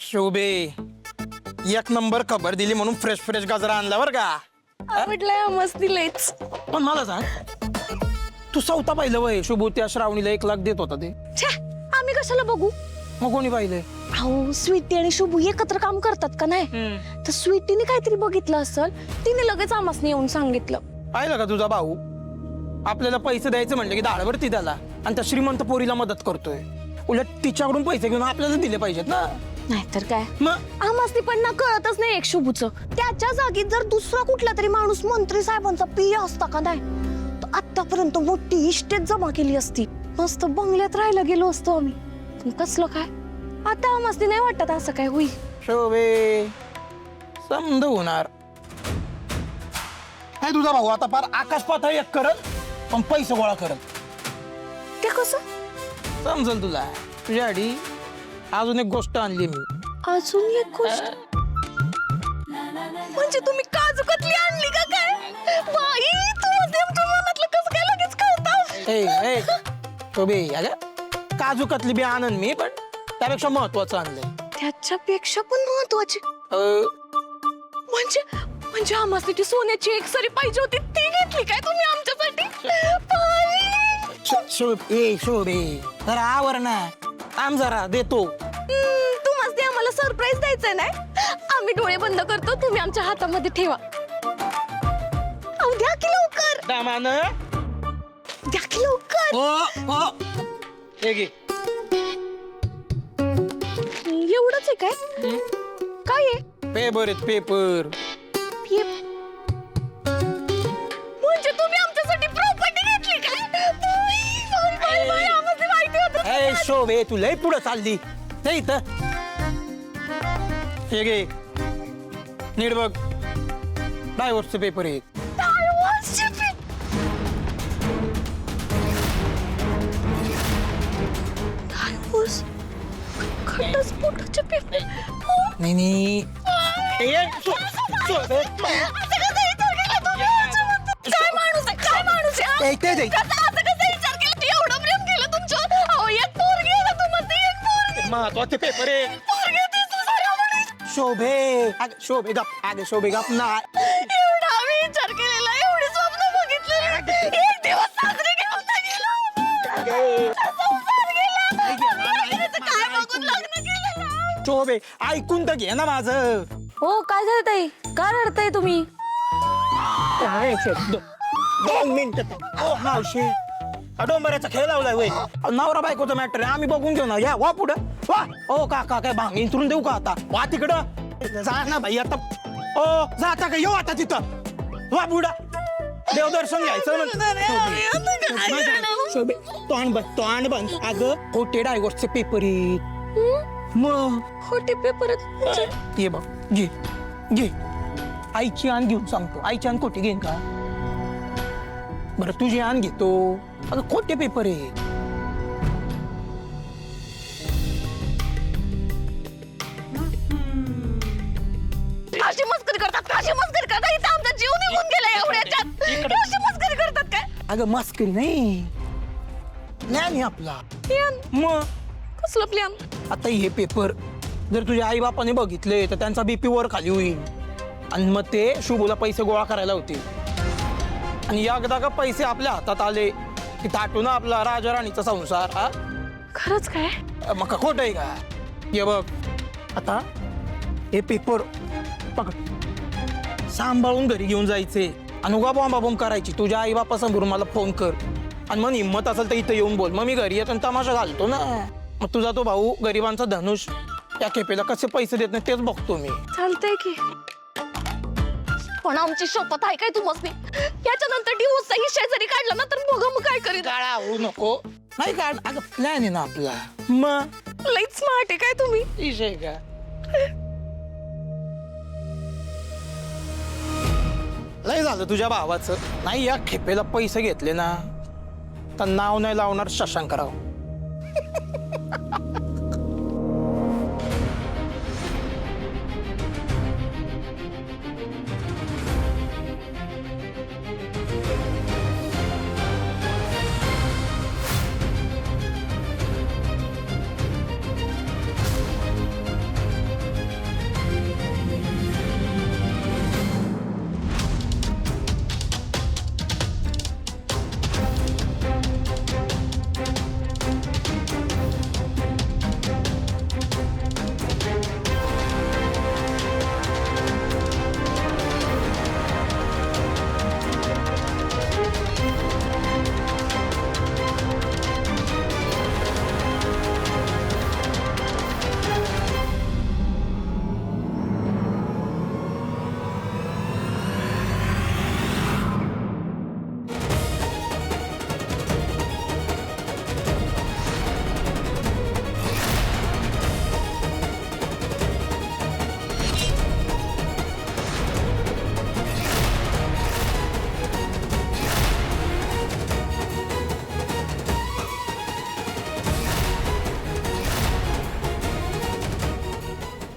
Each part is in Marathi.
शोभे एक नंबर खबर दिली म्हणून फ्रेश फ्रेश गाजरा आणला बर का. आवडलाय मस्ती लयच. पण मला सांग तू स्वतः पाहिलं वय शुभू त्या श्रावणीला 1 लाख देत होता ते. छे, आम्ही कशाला बघू. मग कोणी पाहिलंय. अहो स्वीटी आणि शुभू एकत्र काम करतात का नाही. तर स्वीटीने काहीतरी बघितलं असेल, तिने लगेच आमासने येऊन सांगितलं. पाहिलं का तुझा भाऊ आपल्याला पैसे द्यायचं म्हणलं की दाढवरती त्याला आणि त्या श्रीमंत पोरीला मदत करतोय. उलट तिच्याकडून पैसे घेऊन आपल्याला दिले पाहिजेत ना. नाहीतर काय. मग आमासने पण ना कळतच नाही एक शुभूचं. त्याच्या जागी जर दुसरा कुठला तरी माणूस मंत्री साहेबांचा पिया असता का नाही, तर आतापर्यंत मोठी इस्टेट जमा केली असती. मस्त बंगल्यात राहायला गेलो असतो आम्ही. पण कसलं काय आता आमासने नाही वाटत असं काय होईल. शोभे समज होणार. हे तुझा भाऊ आता फार आकाश पातळ एक करत पण पैसे गोळा करत. ते कसं. समजल तुला. तुझ्यासाठी अजून एक गोष्ट आणली मी. अजून एक गोष्ट म्हणजे तुम्ही काजू कतली आणली का काय. बाई तुमच्या मनातलं कसं काय लगेच कळतं. ए शोभे अगं काजू कतली बी आणन मी, पण त्यापेक्षा महत्वाचं आणलंय. त्याच्यापेक्षा पण महत्वाची म्हणजे म्हणजे आम्हाला ती सोन्याची एक सरी पाहिजे होती, ती घेतली काय तुम्ही आमच्यासाठी. शोभे जरा आवर ना. आम जरा देतो. तुम्हाला ते आम्हाला सरप्राईज द्यायचंय नाही. आम्ही डोळे बंद करतो, तुम्ही आमच्या हातामध्ये ठेवा. अहो द्या की लवकर. दामानं द्या की लवकर. हे घे. एवढंच आहे काय. काय आहे. पेपर आहेत पेपर. म्हणजे तुम्ही आमच्यासाठी प्रॉपर्टी घेतली काय. आम्हाला माहिती होतं. ए शोभे तू लय पुढे चालली नाही इथं. हे घे नीट बघ. डायव्होर्सचे पेपर आहेत. खटस्फोटाचे पेपर. नाही नाही काय माणूस आहे, काय माणूस आहे. असं कसं विचार केला. तू एवढं प्रेम केलं तुमच्यावर. अहो एक पोरगी आहे ना तुम्हाला, ती एक पोरगी. महत्वाचे पेपर आहे. पोरगी ती सुसाऱ्या मुली. शोभे गप ना. एवढा आम्ही विचार केलेला, एवढी स्वप्न बघितलेली. एक दिवस साजरे घेऊन नाही गेलो. संसार गेला. काय बघून लग्न केलं. शोभे ऐकून तर घे ना माझं. हो काय झालं ताई, का रडताय तुम्ही. 2 मिनिट. मावशी डोंबऱ्याचा खेळ लावलाय वय. नवरा बायकोचा मॅटर आहे, आम्ही बघून घेऊ ना. या वा पुढं वा. ओ काका काय भांग इंचरून देऊ का आता. वा तिकडं जा ना भाई आता. ओ जाता का येऊ आता तिथं. वा पुढं देवदर्शन घ्यायचं. शोभे तोंड बंद. अगं खोटे डायव्होर्सचे पेपर आहेत. मग खोटे पेपर ये बघ घे घे. आईची आण घेऊन सांगतो. आईची आण खोटी घेईन का. बरं तुझी आण घेतो. अगं खोटे पेपर आहे. अशी मस्करी करतात, अशी मस्करी करतात. इथं आमचा जीव निघून गेला एवढ्याच्यात. अशी मस्करी करतात काय. अगं मस्करी नाही, ज्ञान आहे आपला. प्लॅन. मग कसलं प्लॅन. आता हे पेपर जर तुझ्या आई बापाने बघितले तर त्यांचा बीपी वर खाली होईल आणि मग ते शुभूला पैसे गोळा करायला होतील. आणि एकदा का पैसे आपल्या हातात आले की ताटू ना आपला राजा राणीचा संसार. हा खरंच काय. मग का खोट आहे का. ये बघ आता हे पेपर पकड, सांभाळून घरी घेऊन जायचे आणि उगा बॉम्बाबॉम्ब करायची. तुझ्या आई बापा समोर मला फोन कर आणि मग हिंमत असेल तर इथं येऊन बोल. मग मी घरी येतो तमाशा घालतो ना. मग तुझा तो भाऊ गरिबांचा धनुष या खेपेला कसे पैसे देत नाही तेच बघतो मी. चालतंय की. पण आमची शपथ आहे काय तुम्हाला. याच्यानंतर डिवोर्सचा हिस्सा जरी काढला ना तर मग काय करीत. गाळा होऊ नको. नाही काढ. अगं प्लॅन आहे ना आपला. मग लईच स्मार्ट आहे काय तुम्ही. विषय का. लय झालं तुझ्या भावाचं. नाही या खेपेला पैसे घेतले ना तर नाव नाही लावणार शशांकराव.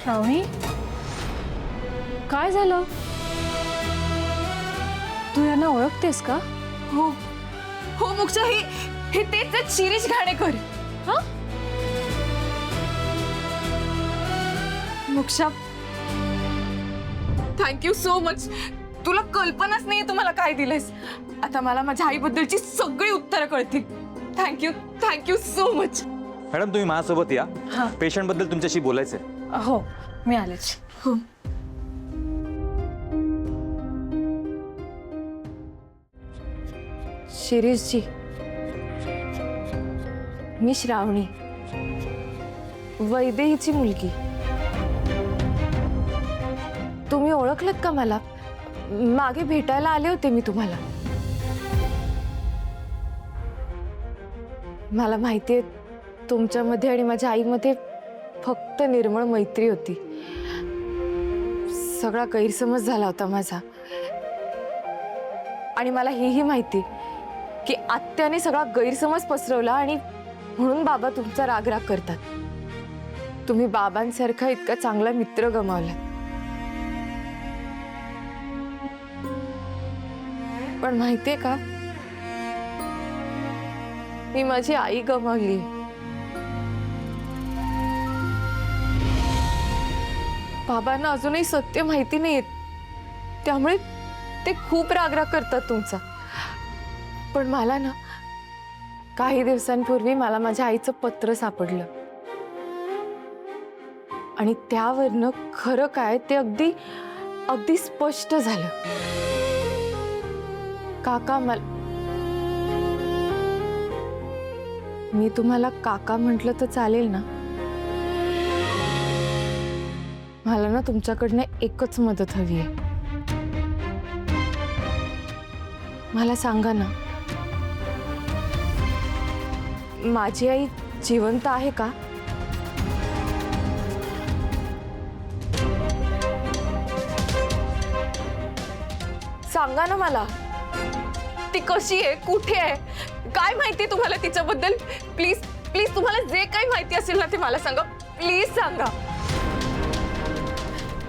श्रावणी, काय झालं? तू यांना ओळखतेस का? हो हो मोक्षा, हे तेच आहेत, शिरीष घाणेकर. हा? Moksha, thank you so much. तुला कल्पनाच नाही तुम्हाला काय दिलंयस. आता मला माझ्या आईबद्दलची सगळी उत्तरं कळतील. Thank you so much. मॅडम तुम्ही माझ्यासोबत या. हा. पेशंट बद्दल तुमच्याशी बोलायचंय. हो, मी आलेच. हो. शिरीषजी, मी श्रावणी, वैदेहीची मुलगी. तुम्ही ओळखलत का मला? मागे भेटायला आले होते मी तुम्हाला. मला माहितीये तुमच्यामध्ये आणि माझ्या आईमध्ये फक्त निर्मळ मैत्री होती. सगळा गैरसमज झाला होता माझा. आणि मला हेही माहिती की आत्याने सगळा गैरसमज पसरवला आणि म्हणून बाबा तुमचा राग करतात. तुम्ही बाबांसारखा इतका चांगला मित्र गमावला. पण माहितीये का, मी माझी आई गमावली. बाबांना अजूनही सत्य माहिती नाहीये, त्यामुळे ते खूप राग करतात तुमचा. पण मला ना, काही दिवसांपूर्वी मला माझ्या आईचं पत्र सापडलं आणि त्यावरनं खरं काय ते अगदी अगदी स्पष्ट झालं. काका, मी तुम्हाला काका म्हटलं तर चालेल ना? मला ना तुमच्याकडनं एकच मदत हवी आहे. मला सांगा ना, माझी आई जिवंत आहे का? सांगा ना मला. ती कशी आहे, कुठे आहे, काय माहिती तुम्हाला तिच्याबद्दल? प्लीज प्लीज, तुम्हाला जे काही माहिती असेल ना ते मला सांगा. प्लीज सांगा.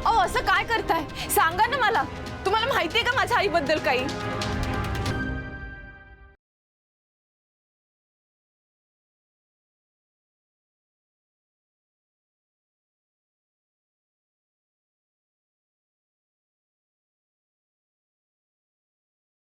अहो, असं काय करताय? सांगा ना मला. तुम्हाला माहिती आहे का माझ्या आईबद्दल काही?